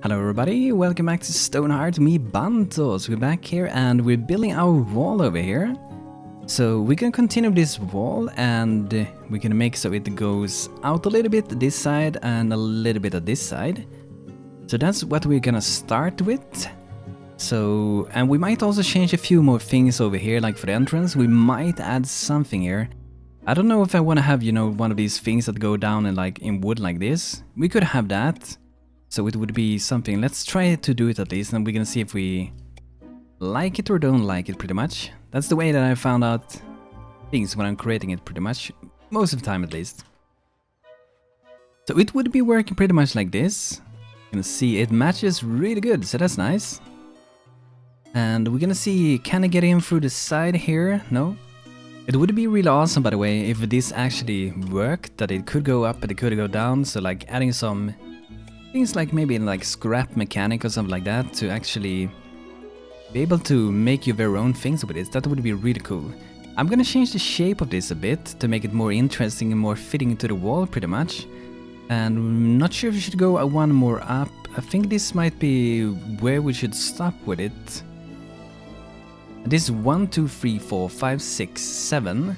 Hello everybody, welcome back to Stonehearth, me Bantos. We're back here and we're building our wall over here. So we're gonna continue this wall and we're gonna make so it goes out a little bit this side and a little bit of this side. So that's what we're gonna start with. So, and we might also change a few more things over here, like for the entrance, we might add something here. I don't know if I wanna have, you know, one of these things that go down and like in wood like this. We could have that. So it would be something, let's try to do it at least, and we're gonna see if we like it or don't like it pretty much. That's the way that I found out things when I'm creating it pretty much, most of the time at least. So it would be working pretty much like this. You can see it matches really good, so that's nice. And we're gonna see, can I get in through the side here? No. It would be really awesome, by the way, if this actually worked, that it could go up and it could go down, so like adding some things like maybe in like scrap mechanic or something like that to actually be able to make your very own things with it. That would be really cool. I'm gonna change the shape of this a bit to make it more interesting and more fitting into the wall pretty much. And I'm not sure if we should go one more up. I think this might be where we should stop with it. This is 1, 2, 3, 4, 5, 6, 7.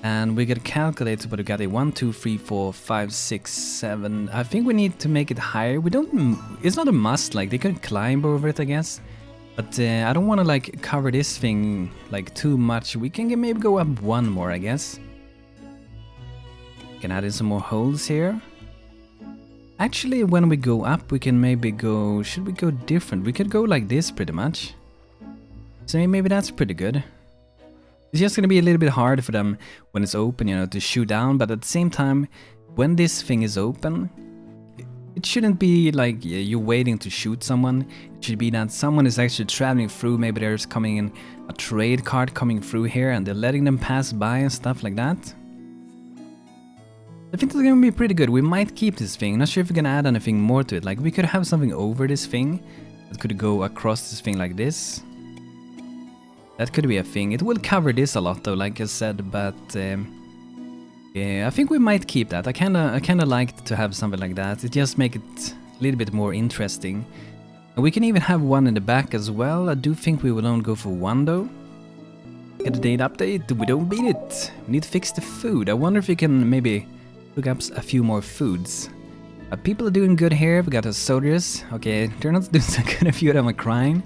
And we gotta calculate what we got. 1, 2, 3, 4, 5, 6, 7. I think we need to make it higher. We don't. It's not a must. Like they can climb over it, I guess. But I don't want to like cover this thing like too much. We can maybe go up one more, I guess. Can add in some more holes here. Actually, when we go up, we can maybe go. Should we go different? We could go like this, pretty much. So maybe that's pretty good. It's just gonna be a little bit hard for them when it's open, you know, to shoot down, but at the same time, when this thing is open, it shouldn't be like you're waiting to shoot someone. It should be that someone is actually traveling through, maybe there's coming in a trade cart coming through here and they're letting them pass by and stuff like that. I think it's gonna be pretty good. We might keep this thing. Not sure if we can add anything more to it. Like we could have something over this thing that could go across this thing like this. That could be a thing. It will cover this a lot though, like I said, but yeah, I think we might keep that. I kinda like to have something like that. It just makes it a little bit more interesting. And we can even have one in the back as well. I do think we will only go for one though. Get the date update. We don't beat it. We need to fix the food. I wonder if you can maybe hook up a few more foods. People are doing good here. We got the soldiers. Okay, they're not doing so good. A few of them are crying.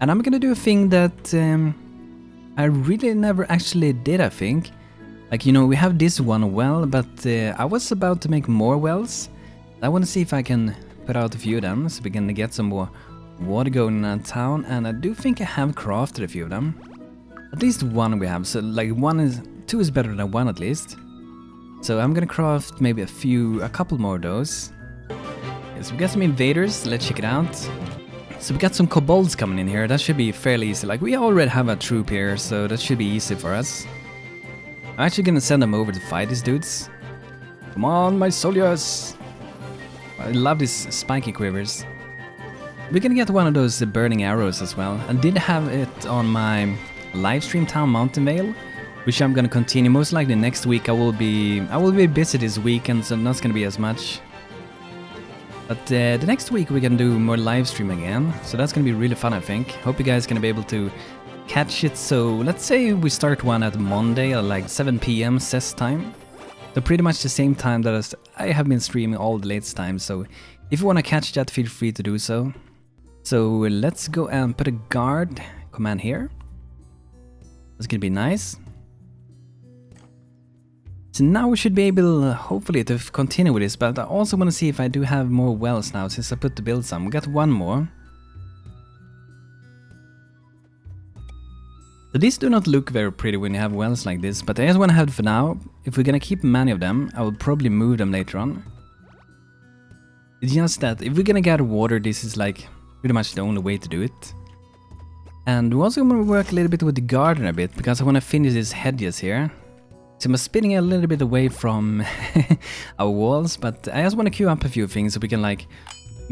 And I'm gonna do a thing that I really never actually did, I think. Like, you know, we have this one well, but I was about to make more wells. I want to see if I can put out a few of them, so we can get some more water going in town. And I do think I have crafted a few of them. At least one we have, so like two is better than one at least. So I'm gonna craft maybe a couple more of those. Okay, so we got some invaders, let's check it out. So we got some kobolds coming in here. That should be fairly easy. Like we already have a troop here, so that should be easy for us. I'm actually gonna send them over to fight these dudes. Come on, my soldiers! I love these spiky quivers. We're gonna get one of those burning arrows as well. I did have it on my live stream town Mountain Vale, which I'm gonna continue. Most likely next week I will be busy this weekend, so not gonna be as much. But the next week we're gonna do more live stream again, so that's gonna be really fun, I think. Hope you guys gonna be able to catch it. So let's say we start one at Monday at like 7 PM CES time. So pretty much the same time that I have been streaming all the latest times. So if you wanna catch that, feel free to do so. So let's go and put a guard command here. That's gonna be nice. So now we should be able, hopefully, to continue with this, but I also want to see if I do have more wells now, since I put to build some. We got one more. So these do not look very pretty when you have wells like this, but I just want to have it for now. If we're gonna keep many of them, I will probably move them later on. It's just that, if we're gonna gather water, this is like pretty much the only way to do it. And we're also gonna work a little bit with the garden a bit, because I want to finish these hedges here. So I'm spinning a little bit away from our walls, but I just want to queue up a few things so we can like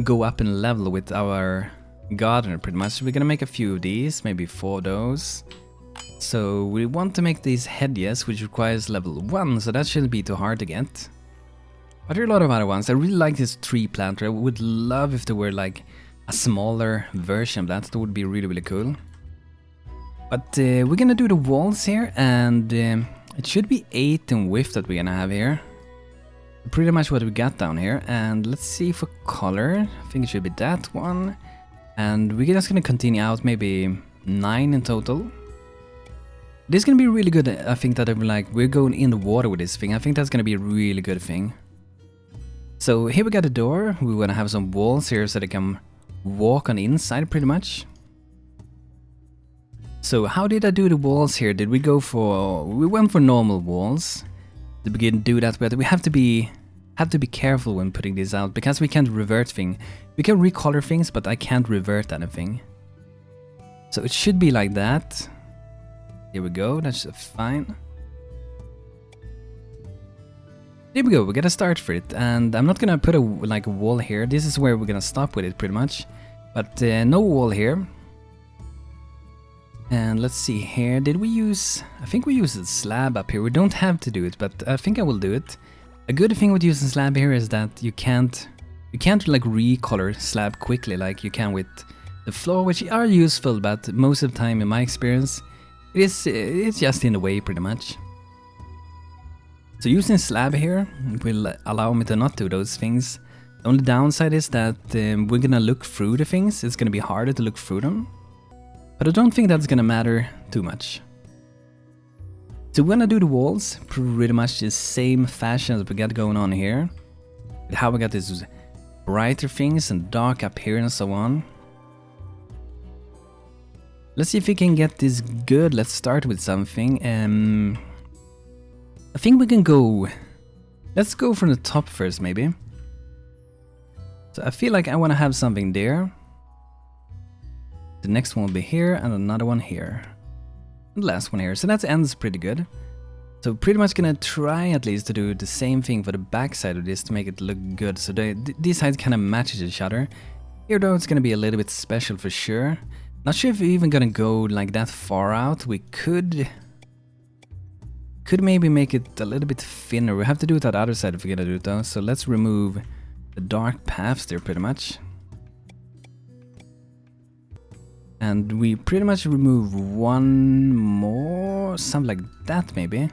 go up in level with our gardener pretty much. So we're gonna make a few of these, maybe 4 of those. So we want to make these hedges, which requires level 1, so that shouldn't be too hard to get. But there are a lot of other ones. I really like this tree planter. I would love if there were like a smaller version of that. That would be really, really cool. But we're gonna do the walls here, and it should be 8 in width that we're gonna have here. Pretty much what we got down here. And let's see for color. I think it should be that one. And we're just gonna continue out, maybe 9 in total. This is gonna be really good. I think that we're going in the water with this thing. I think that's gonna be a really good thing. So here we got a door. We wanna have some walls here so they can walk on the inside pretty much. So how did I do the walls here? Did we go for... we went for normal walls to begin to do that, but we have to be careful when putting this out because we can't revert things. We can recolor things, but I can't revert anything. So it should be like that. Here we go, that's fine. There we go, we gotta start for it, and I'm not gonna put a wall here. This is where we're gonna stop with it pretty much, but no wall here. And let's see here, did we use... I think we used a slab up here. We don't have to do it, but I think I will do it. A good thing with using slab here is that you can't like recolor slab quickly like you can with the floor, which are useful, but most of the time in my experience it's just in the way pretty much. So using slab here will allow me to not do those things. The only downside is that we're gonna look through the things. It's gonna be harder to look through them. But I don't think that's gonna matter too much. So we're gonna do the walls pretty much the same fashion as we got going on here. With how we got these brighter things and dark up here and so on. Let's see if we can get this good. Let's start with something. I think we can go... let's go from the top first maybe. So I feel like I wanna have something there. The next one will be here, and another one here. And the last one here, so that ends pretty good. So pretty much gonna try at least to do the same thing for the back side of this to make it look good. So these sides kind of matches each other. Here though, it's gonna be a little bit special for sure. Not sure if we're even gonna go like that far out. We could maybe make it a little bit thinner. We have to do it on the other side if we're gonna do it though. So let's remove the dark paths there pretty much. And we pretty much remove one more, something like that maybe.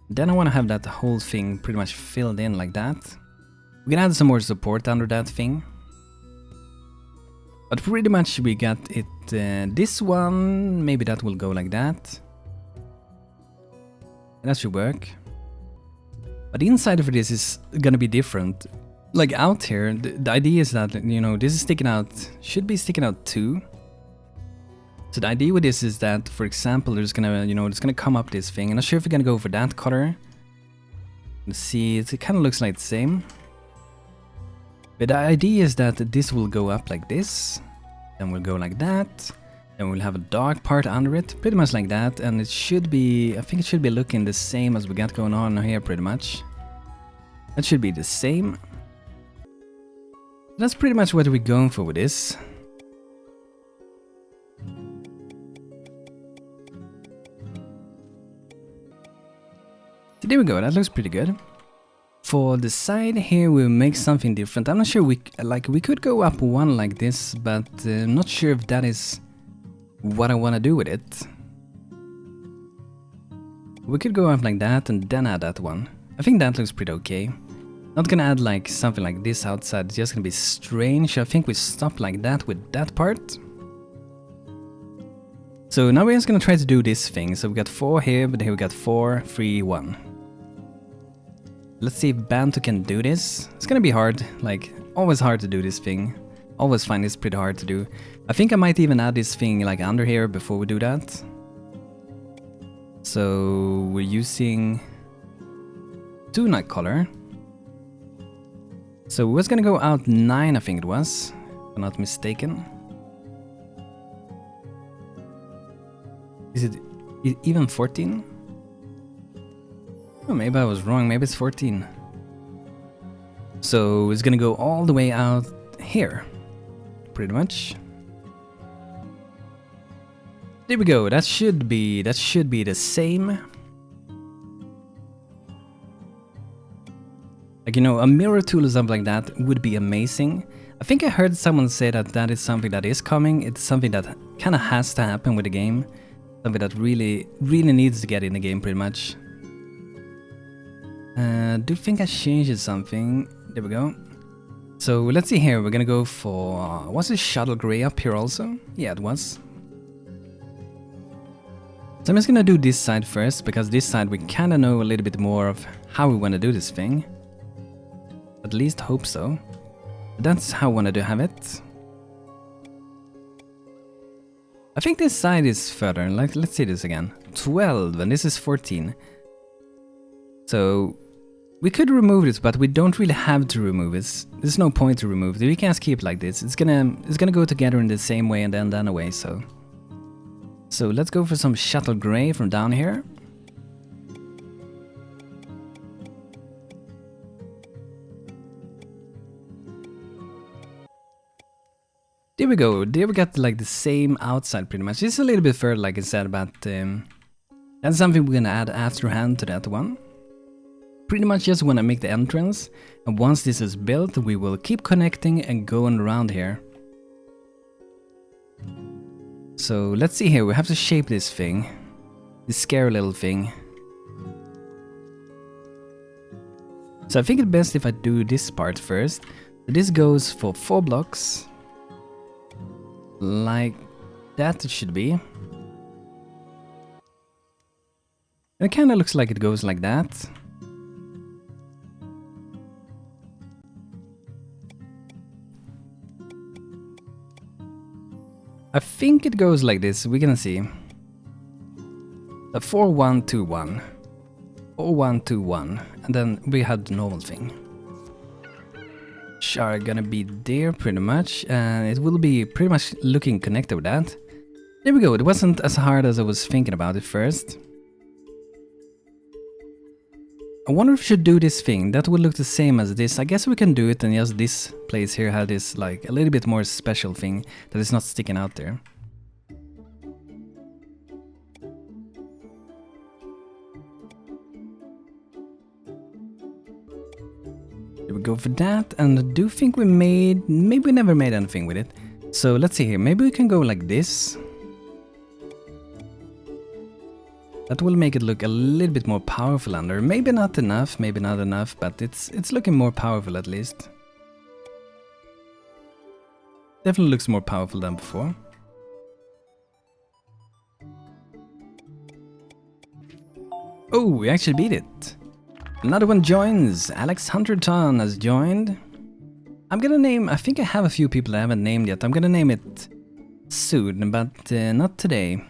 Then I want to have that whole thing pretty much filled in like that. We can add some more support under that thing. But pretty much we got it, this one, maybe that will go like that. That should work. But the inside of this is gonna be different. Like out here, the idea is that, you know, this is sticking out, should be sticking out too. So the idea with this is that, for example, there's gonna, you know, it's gonna come up this thing. I'm not sure if we're gonna go for that color. Let's see, it kind of looks like the same. But the idea is that this will go up like this, then we'll go like that. Then we'll have a dark part under it, pretty much like that, and it should be, I think it should be looking the same as we got going on here pretty much. That should be the same. That's pretty much what we're going for with this. So there we go, that looks pretty good. For the side here we'll make something different. I'm not sure, we could go up one like this, but I'm not sure if that is what I want to do with it. We could go up like that and then add that one. I think that looks pretty okay. Not gonna add like something like this outside, it's just gonna be strange. I think we stop like that with that part. So now we're just gonna try to do this thing. So we got 4 here, but here we got 4, 3, 1. Let's see if Bantu can do this. It's gonna be hard, like always hard to do this thing. Always find this pretty hard to do. I think I might even add this thing like under here before we do that. So we're using 2 night color. So we was gonna go out 9, I think it was, if I'm not mistaken. Is it even 14? Oh, maybe I was wrong, maybe it's 14. So it's gonna go all the way out here, pretty much. There we go, that should be the same. Like, you know, a mirror tool or something like that would be amazing. I think I heard someone say that that is something that is coming. It's something that kind of has to happen with the game. Something that really needs to get in the game, pretty much. Do you think I changed something? There we go. So let's see here. We're gonna go for... was it shuttle gray up here also? Yeah, it was. So I'm just gonna do this side first, because this side we kind of know a little bit more of how we want to do this thing. At least hope so. That's how I wanted to have it. I think this side is further. Like, let's see this again. 12, and this is 14. So we could remove this, but we don't really have to remove it. There's no point to remove it. We can't keep it like this. It's gonna go together in the same way and then away. So let's go for some shuttle gray from down here. There we go. There we got like the same outside pretty much. It's a little bit further, like I said, but that's something we're gonna add afterhand to that one. Pretty much just want to make the entrance, and once this is built, we will keep connecting and going around here. So let's see here. We have to shape this thing, this scary little thing. So I think it's best if I do this part first. So this goes for 4 blocks. Like that it should be. It kind of looks like it goes like that. I think it goes like this. We're gonna see. A 4 1 2 1. 4 1 2 1. And then we had the normal thing. Are gonna be there pretty much, and it will be pretty much looking connected with that. There we go. It wasn't as hard as I was thinking about it first. I wonder if we should do this thing. That would look the same as this. I guess we can do it, and just this place here had this like a little bit more special thing that is not sticking out there. There we go for that, and I do think we made... maybe we never made anything with it. So let's see here, maybe we can go like this. That will make it look a little bit more powerful under. Maybe not enough, but it's looking more powerful at least. Definitely looks more powerful than before. Oh, we actually beat it. Another one joins. Alex Hunterton has joined. I'm gonna name... I think I have a few people I haven't named yet. I'm gonna name it soon, but not today.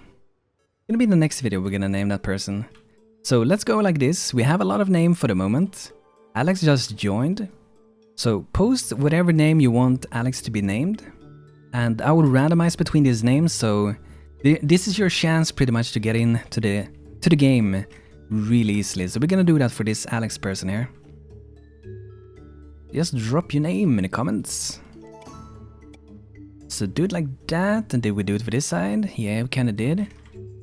Gonna be the next video we're gonna name that person. So let's go like this. We have a lot of names for the moment. Alex just joined. So post whatever name you want Alex to be named. And I will randomize between these names, so this is your chance pretty much to get into the game really easily. So we're gonna do that for this Alex person here. Just drop your name in the comments. So do it like that, and did we do it for this side? Yeah, we kinda did.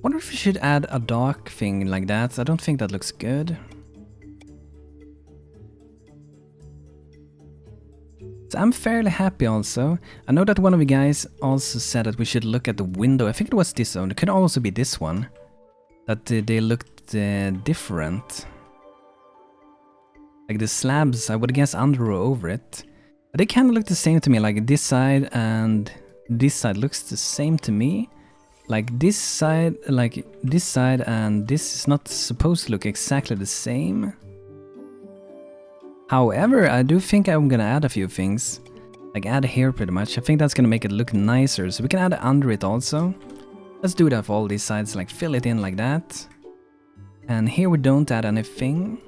Wonder if we should add a dark thing like that. I don't think that looks good. So I'm fairly happy also. I know that one of you guys also said that we should look at the window. I think it was this one. It could also be this one. That they looked different. Like the slabs, I would guess under or over it. But they kind of look the same to me. Like this side and this side looks the same to me. Like this side and this is not supposed to look exactly the same. However, I do think I'm gonna add a few things. Like add here pretty much. I think that's gonna make it look nicer. So we can add under it also. Let's do that for all these sides, like fill it in like that. And here we don't add anything.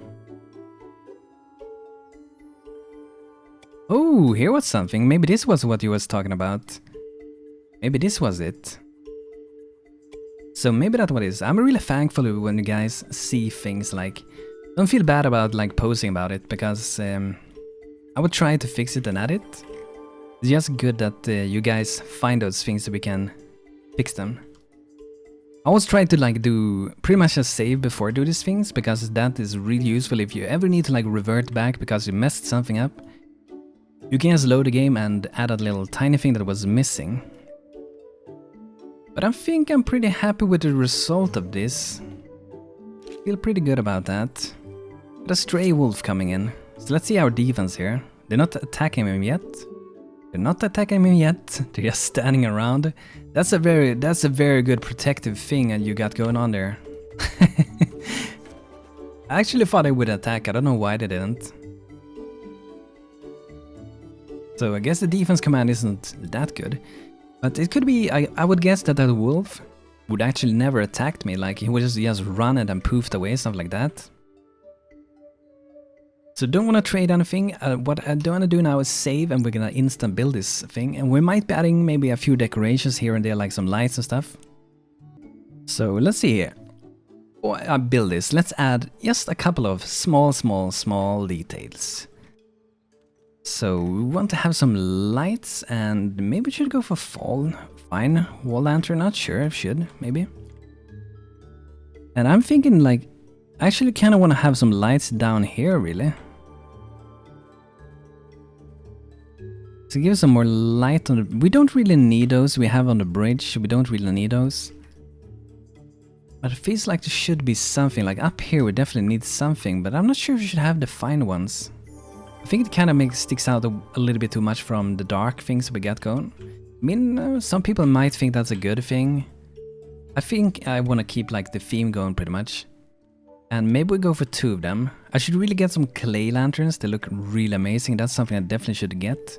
Oh, here was something. Maybe this was what you was talking about. Maybe this was it. So maybe that's what it is. I'm really thankful when you guys see things like... Don't feel bad about like posting about it, because I would try to fix it and add it. It's just good that you guys find those things so we can fix them. I always try to like do pretty much a save before I do these things, because that is really useful if you ever need to like revert back because you messed something up. You can just load the game and add a little tiny thing that was missing. But I think I'm pretty happy with the result of this. Feel pretty good about that. But a stray wolf coming in. So let's see our defense here. They're not attacking him yet. They're not attacking him yet. They're just standing around. That's a very good protective thing that you got going on there. I actually thought they would attack. I don't know why they didn't. So I guess the defense command isn't that good. But it could be, I would guess that that wolf would actually never attack me. Like he would just run it and poofed away, stuff like that. So don't want to trade anything. What I don't want to do now is save, and we're gonna instant build this thing. And we might be adding maybe a few decorations here and there, like some lights and stuff. So let's see here. Oh, I build this. Let's add just a couple of small details. So we want to have some lights, and maybe we should go for fall. Fine. Wall lantern, not sure. Should, maybe. And I'm thinking like, I actually kind of want to have some lights down here, really. To give some more light on the... We don't really need those. We have on the bridge. We don't really need those. But it feels like there should be something. Like up here we definitely need something. But I'm not sure if we should have the fine ones. I think it kind of sticks out a little bit too much from the dark things we got going. I mean, some people might think that's a good thing. I think I want to keep like the theme going pretty much. And maybe we go for 2 of them. I should really get some clay lanterns. They look really amazing. That's something I definitely should get.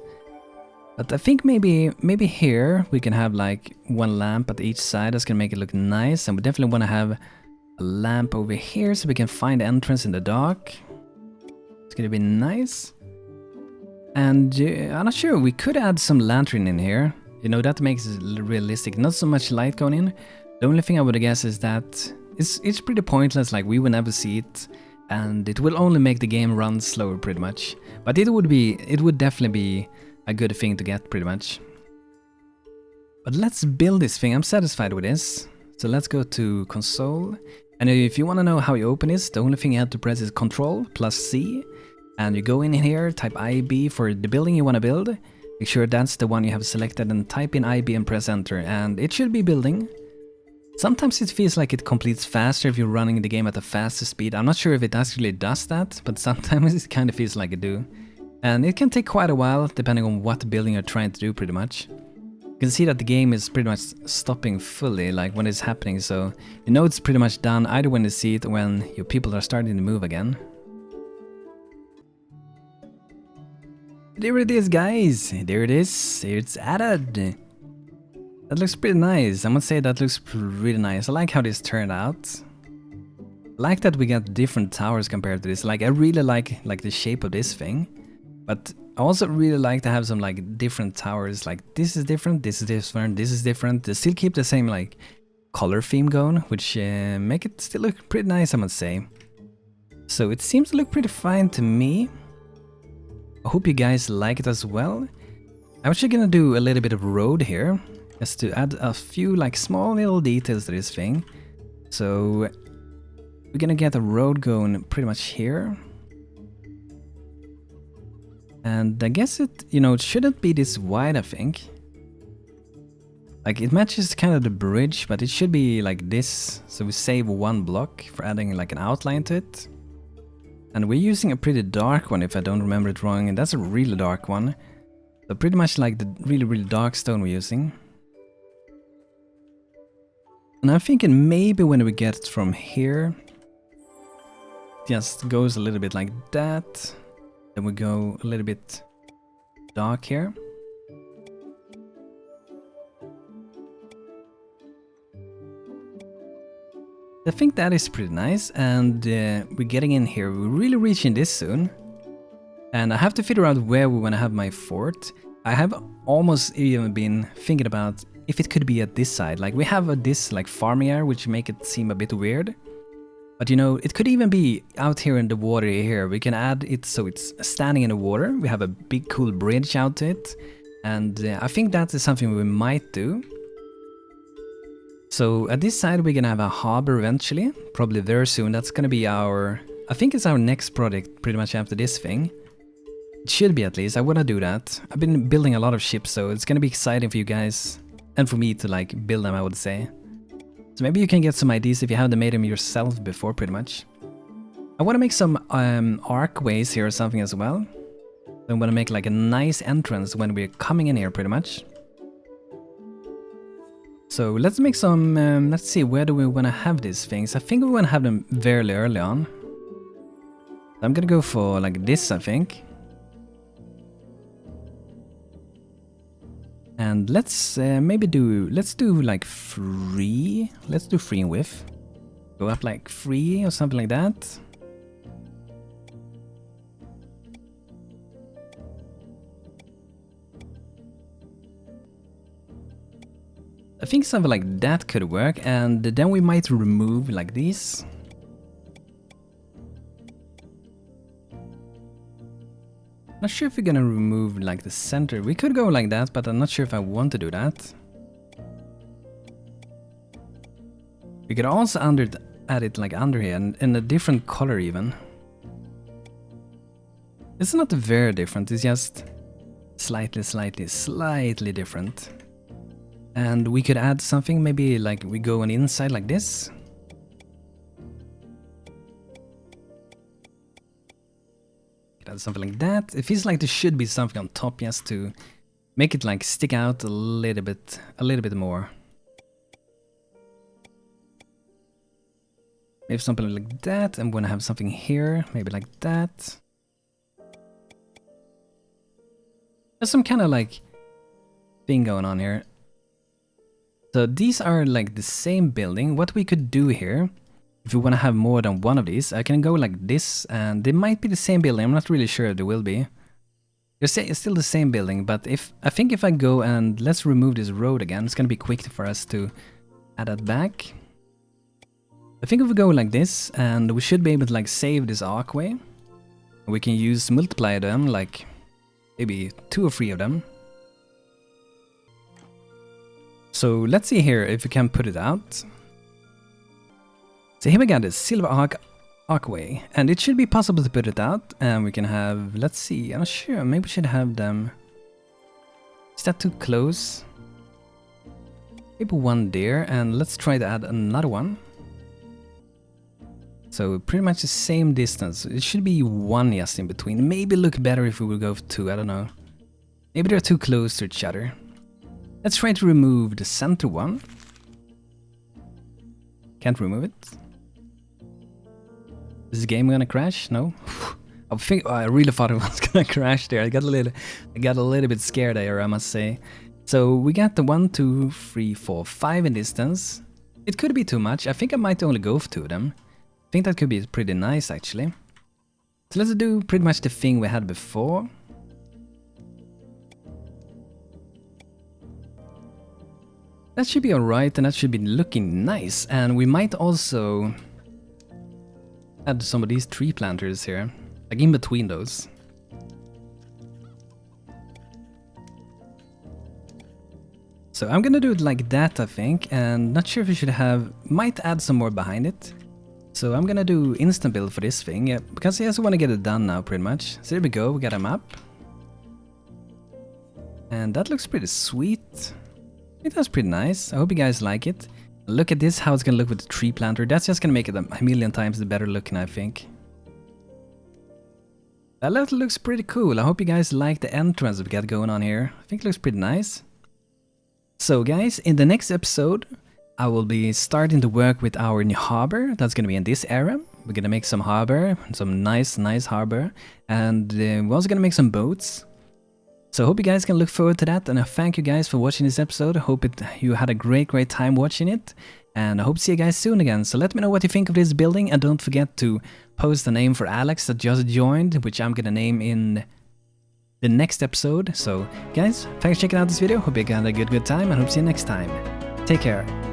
But I think maybe here we can have like 1 lamp at each side. That's gonna make it look nice. And we definitely want to have a lamp over here so we can find the entrance in the dark. It's gonna be nice. And I'm not sure, we could add some lantern in here. You know, that makes it realistic. Not so much light going in. The only thing I would guess is that it's pretty pointless, like we will never see it. And it will only make the game run slower pretty much. But it would definitely be a good thing to get pretty much. But let's build this thing. I'm satisfied with this. So let's go to console. And if you want to know how you open this, the only thing you have to press is Ctrl plus C. And you go in here, type IB for the building you want to build. Make sure that's the one you have selected and type in IB and press enter. And it should be building. Sometimes it feels like it completes faster if you're running the game at a faster speed. I'm not sure if it actually does that, but sometimes it kind of feels like it do. And it can take quite a while depending on what building you're trying to do pretty much. You can see that the game is pretty much stopping fully, like when it's happening, so you know it's pretty much done either when you see it or when your people are starting to move again. There it is, guys! There it is, it's added! That looks pretty nice, I must say that looks really nice. I like how this turned out. I like that we got different towers compared to this, like I really like the shape of this thing. But I also really like to have some like different towers, like this is different, this is different, this is different. They still keep the same like color theme going, which make it still look pretty nice, I must say. So it seems to look pretty fine to me. I hope you guys like it as well. I'm actually gonna do a little bit of road here, just to add a few like small little details to this thing. So we're gonna get a road going pretty much here. And I guess it, you know, it shouldn't be this wide, I think. Like it matches kind of the bridge, but it should be like this. So we save 1 block for adding like an outline to it. And we're using a pretty dark one if I don't remember it wrong, and that's a really dark one. So pretty much like the really dark stone we're using. And I'm thinking maybe when we get it from here, just goes a little bit like that. Then we go a little bit dark here. I think that is pretty nice, and we're getting in here. We're really reaching this soon. And I have to figure out where we want to have my fort. I have almost even been thinking about if it could be at this side. Like we have this like farming area, which make it seem a bit weird. But you know, it could even be out here in the water here. We can add it so it's standing in the water. We have a big cool bridge out to it. And I think that is something we might do. So at this side we're gonna have a harbor eventually, probably very soon. That's gonna be our, I think it's our next project pretty much after this thing. It should be at least, I wanna do that. I've been building a lot of ships, so it's gonna be exciting for you guys and for me to like build them, I would say. So maybe you can get some ideas if you haven't made them yourself before pretty much. I wanna make some archways here or something as well. I wanna make like a nice entrance when we're coming in here pretty much. So let's make some, let's see, where do we want to have these things? I think we want to have them very early on. I'm gonna go for like this, I think. And let's maybe let's do like 3. Let's do 3 in width. Go up like 3 or something like that. I think something like that could work, and then we might remove like these. Not sure if we're gonna remove like the center. We could go like that, but I'm not sure if I want to do that. We could also add it like under here, and in a different color even. It's not very different, it's just slightly different. And we could add something, maybe like we go on the inside like this. Add something like that. It feels like there should be something on top just to make it like stick out a little bit more. Maybe something like that. I'm gonna have something here, maybe like that. There's some kind of like thing going on here. So these are like the same building. What we could do here, if we want to have more than one of these, I can go like this, and they might be the same building. I'm not really sure if they will be. It's still the same building, but I think if I go and let's remove this road again, it's gonna be quick for us to add that back. I think if we go like this, and we should be able to like save this archway. We can multiply them, like maybe 2 or 3 of them. So let's see here if we can put it out. So here we got this Silverrock Archway, and it should be possible to put it out, and we can have, let's see, I'm not sure, maybe we should have them. Is that too close? Maybe one there, and let's try to add another one. So pretty much the same distance. It should be 1 just in between. Maybe look better if we would go for 2, I don't know. Maybe they're too close to each other. Let's try to remove the center one. Can't remove it. Is the game gonna crash? No. I really thought it was gonna crash there. I got a little bit scared there, I must say. So we got the 1, 2, 3, 4, 5 in distance. It could be too much. I think I might only go for 2 of them. I think that could be pretty nice actually. So let's do pretty much the thing we had before. That should be alright, and that should be looking nice. And we might also add some of these tree planters here, like in between those. So I'm gonna do it like that, I think, and not sure if we should might add some more behind it. So I'm gonna do instant build for this thing, yeah, because I just want to get it done now pretty much. So there we go, we got them up. And that looks pretty sweet. I think that's pretty nice. I hope you guys like it. Look at this, how it's gonna look with the tree planter. That's just gonna make it a million times the better looking, I think. That looks pretty cool. I hope you guys like the entrance we got going on here. I think it looks pretty nice. So guys, in the next episode, I will be starting to work with our new harbor. That's gonna be in this area. We're gonna make some harbor, some nice harbor. And we're also gonna make some boats. So I hope you guys can look forward to that, and I thank you guys for watching this episode. I hope you had a great time watching it, and I hope to see you guys soon again. So let me know what you think of this building, and don't forget to post the name for Alex that just joined, which I'm gonna name in the next episode. So guys, thanks for checking out this video. Hope you had a good time, and hope to see you next time. Take care.